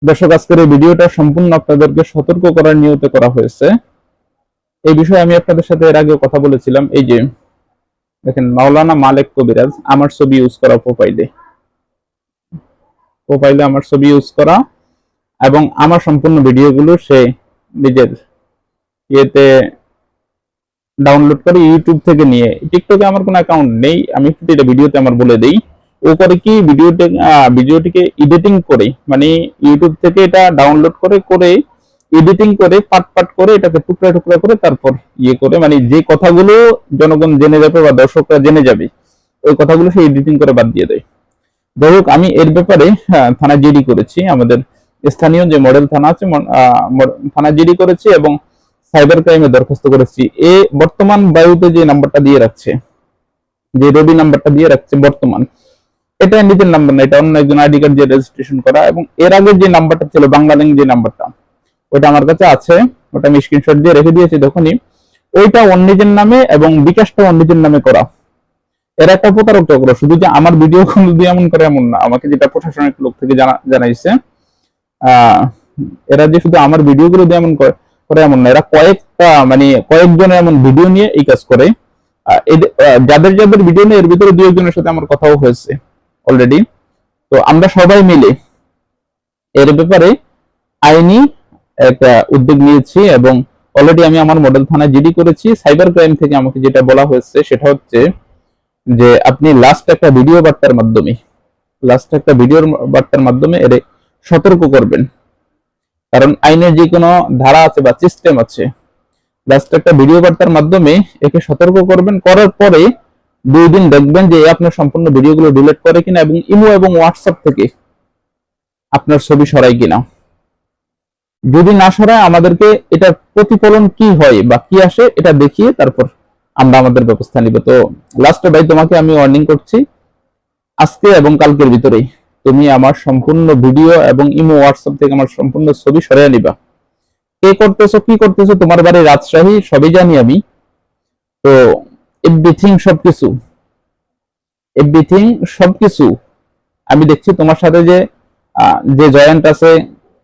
দর্শক, আজকের এই ভিডিওটা সম্পূর্ণ আপনাদেরকে সতর্ক করার নিয়তে করা হয়েছে। এই বিষয়ে আমি আপনাদের সাথে এর আগেও কথা বলেছিলাম। এই যে দেখেন, মাওলানা মালেক কবিরাজ আমার ছবি ইউজ করা, প্রোফাইলে আমার ছবি ইউজ করা, এবং আমার সম্পূর্ণ ভিডিওগুলো সে নিজের ইয়েতে ডাউনলোড করে ইউটিউব থেকে নিয়ে। টিকটকে আমার কোনো অ্যাকাউন্ট নেই, আমি প্রতিটা ভিডিওতে আমার বলে দেই। ও করে কি, ভিডিওটিকে এডিটিং করে, মানে ইউটিউব থেকে এটা ডাউনলোড করে এডিটিং করে পাট পাট করে এটাকে টুকরা টুকরা করে তারপর ইয়ে করে, মানে যে কথাগুলো জনগণ জেনে যাবে বা দর্শকরা জেনে যাবে ওই কথাগুলো সে এডিটিং করে বাদ দিয়ে দেয়। যাই হোক, আমি এর ব্যাপারে থানা জিডি করেছি, আমাদের স্থানীয় যে মডেল থানা আছে থানা জিডি করেছি এবং সাইবার ক্রাইমে দরখাস্ত করেছি। এ বর্তমান বায়ুতে যে নাম্বারটা দিয়ে রাখছে, যে রবি নাম্বারটা দিয়ে রাখছে বর্তমান, এটা নিজের নাম্বার না, এটা অন্য একজন আইডি কার্ড দিয়ে রেজিস্ট্রেশন করা। এবং এর আগে যে নাম্বারটা ছিল বাংলালিংক, যে নাম্বারটা ওটা আমার কাছে আছে, ওটা আমি স্ক্রিনশট দিয়ে রেখে দিয়েছি। তখনই ওইটা অন্য নিজের নামে এবং বিকাশটা অন্য নিজের নামে করা। এরা একটা প্রতারক চক্র। শুধু যে আমার ভিডিও দিয়ে এমন করে এমন না, আমাকে যেটা প্রশাসনিক লোক থেকে জানাইছে, এরা যে শুধু আমার ভিডিওগুলো দিয়ে এমন করে এমন না, এরা কয়েকজনের এমন ভিডিও নিয়ে এই কাজ করে। যাদের যাদের ভিডিও নিয়ে এর ভিতরে দুই একজনের সাথে আমার কথাও হয়েছে অলরেডি। তো আমরা সবাই মিলে এর ব্যাপারে আইনি একটা উদ্যোগ নিয়েছি এবং অলরেডি আমি আমার মডেল থানায় জিডি করেছি। সাইবার ক্রাইম থেকে আমাকে যেটা বলা হয়েছে সেটা হচ্ছে যে আপনি লাস্ট একটা ভিডিও বার্তার মাধ্যমে এর সতর্ক করবেন, কারণ আইনের যে কোনো ধারা আছে বা সিস্টেম আছে। লাস্ট একটা ভিডিও বার্তার মাধ্যমে একে সতর্ক করবেন, করার পরে 2 দিন দেখবেন যে আপনার সম্পূর্ণ ভিডিওগুলো ডিলিট করে কিনা এবং ইমো এবং হোয়াটসঅ্যাপ থেকে আপনার ছবি সরাই কিনা। যদি না সরায়, আমাদেরকে এটার প্রতিফলন কি হয় বা কি আসে এটা দেখিয়ে তারপর আমরা আমাদের ব্যবস্থা নিব। তো লাস্টে ভাই তোমাকে আমি ওয়ার্নিং করছি, আজকে এবং কালকের ভিতরেই তুমি আমার সম্পূর্ণ ভিডিও এবং ইমো হোয়াটসঅ্যাপ থেকে আমার সম্পূর্ণ ছবি সরিয়ে নিবা। কে করতেছো, কি করতেছো, তোমার বাড়ি রাজশাহী, সবই জানি আমি। তো এভরিথিং সবকিছু আমি দেখছি। তোমার সাথে যে জয়েন্ট আছে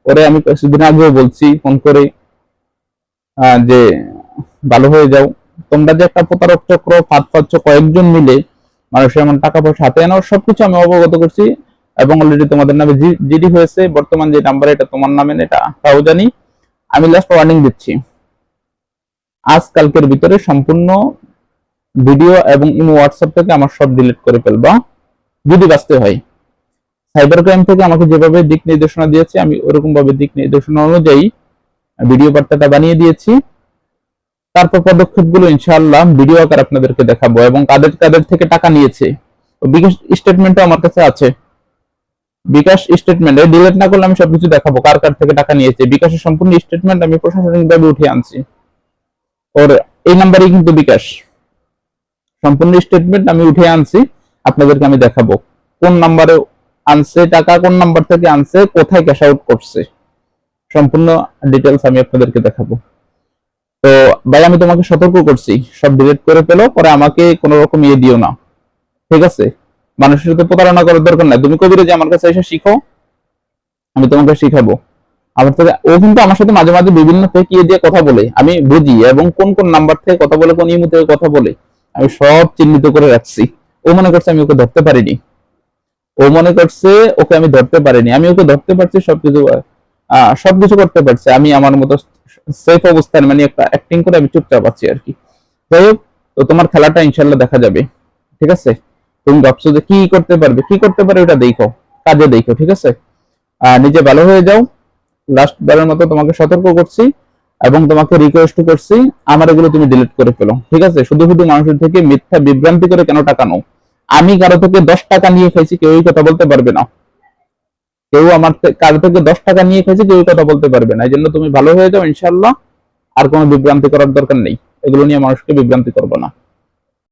ওরে আমি কিছুদিন আগেও বলছি ফোন করে যে ভালো হয়ে যাও। তোমরা যে একটা প্রতারক চক্র ফাঁদ পাচ্ছ কয়েকজন মিলে মানুষের এমন টাকা পয়সা হাতে আনার, সবকিছু আমি অবগত করছি এবং অলরেডি তোমাদের নামে জিডি হয়েছে। বর্তমান যে নাম্বার এটা তোমার নামে, এটা তাও জানি। আমি লাস্ট ওয়ার্নিং দিচ্ছি, আজ কালকের ভিতরে সম্পূর্ণ ভিডিও এবং ইমো হোয়াটসঅ্যাপ থেকে আমার সব ডিলিট করে ফেলবা যদি বাঁচতে হয়। সাইবার ক্রাইম থেকে আমাকে যেভাবে দিক নির্দেশনা দিয়েছে আমি ওরকম ভাবে দিক নির্দেশনা অনুযায়ী ভিডিও বার্তাটা বানিয়ে দিয়েছি। তারপর পদক্ষেপগুলো ইনশাআল্লাহ ভিডিও আকার আপনাদেরকে দেখাবো এবং কাদের কাদের থেকে টাকা নিয়েছে বিকাশ স্টেটমেন্টও আমার কাছে আছে। বিকাশ স্টেটমেন্টে ডিলিট না করলে আমি সবকিছু দেখাবো, কার কার থেকে টাকা নিয়েছে। বিকাশের সম্পূর্ণ স্টেটমেন্ট আমি প্রশাসনিকভাবে উঠিয়ে আনছি। ওর এই নাম্বারে কিন্তু বিকাশ সম্পূর্ণ স্টেটমেন্ট আমি উঠিয়ে আনছি, আপনাদেরকে আমি দেখাবো কোন নাম্বারে আনছে টাকা, কোন নাম্বার থেকে আনছে, কোথায় ক্যাশ আউট করছে, সম্পূর্ণ ডিটেলস আমি আপনাদেরকে দেখাবো। তো ভাই, আমি তোমাকে সতর্ক করছি, সব ডিলিট করে ফেলো, পরে আমাকে কোনো রকম ইয়ে দিও না, ঠিক আছে? মানুষের সাথে প্রতারণা করার দরকার নাই। তুমি কবিরাজি আমার কাছে এসে শিখো, আমি তোমাকে শিখাবো। আমার সাথে ও কিন্তু আমার সাথে মাঝে মাঝে বিভিন্ন ফেক ইয়ে দিয়ে কথা বলে, আমি বুঝি এবং কোন কোন নাম্বার থেকে কথা বলে, কোন ইমো থেকে কথা বলে আমি সব চিহ্নিত করে রাখছি। ও মনে করছে আমি ওকে ধরতে পারিনি, আমি ওকে ধরতে পারছি, সবকিছু করতে পারছি। আমি আমার মতো সেফ অবস্থান, মানে একটা অ্যাক্টিং করে আমি চুপচাপ আছি আর কি। যাই হোক, তো তোমার খেলাটা ইনশাল্লাহ দেখা যাবে, ঠিক আছে? তুমি ভাবছো যে কি করতে পারে ওটা দেখো, কাজে দেখো, ঠিক আছে? নিজে ভালো হয়ে যাও। লাস্ট বারের মতো তোমাকে সতর্ক করছি এবং তোমাকে রিকোয়েস্ট করছি, আমার এগুলো তুমি ডিলিট করে ফেলো, ঠিক আছে? শুধু শুধু মানুষের থেকে মিথ্যা বিভ্রান্তি করে কেন টাকা নাও? আমি কারো থেকে 10 টাকা নিয়ে খাইছি, কেউই কথা বলতে পারবে না। কারো থেকে 10 টাকা নিয়ে খাইছি, কেউই কথা বলতে পারবে না। এই জন্য তুমি ভালো হয়ে যাও ইনশাল্লাহ। আর কোনো বিভ্রান্তি করার দরকার নেই, এগুলো নিয়ে মানুষকে বিভ্রান্তি করবো না।